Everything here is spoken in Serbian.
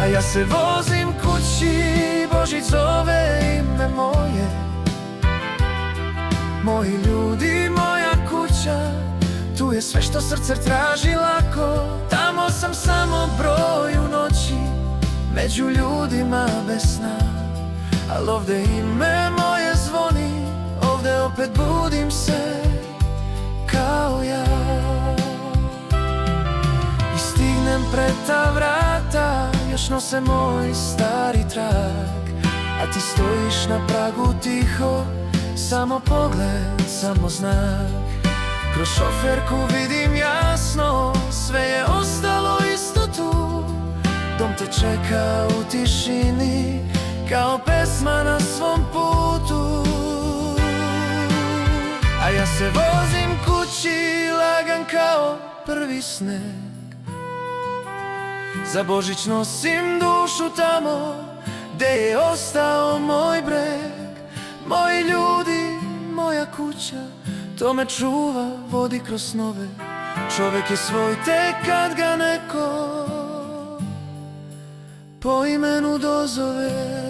A ja se vozim kući, Božić zove ime moje. Moji ljudi, moja kuća, tu je sve što srce traži lako. Tamo sam samo broj u noći, među ljudima bez sna. Al ovde ime moje zvoni, ovde opet budim se kao ja. I stignem pred ta vrata, još nose moj stari trag. A ti stojiš na pragu tiho, samo pogled, samo znak. Kroz šoferku vidim jasno, sve je ostalo isto tu. Dom te čeka u tišini, kao pesma na svom putu. A ja se vozim kući, lagan kao prvi sneg. Za Božić nosim dušu tamo, gde je ostao moj breg. Moji ljudi, moja kuća, to me čuva, vodi kroz snove. Čovek je svoj tek kad ga neko po imenu dozove.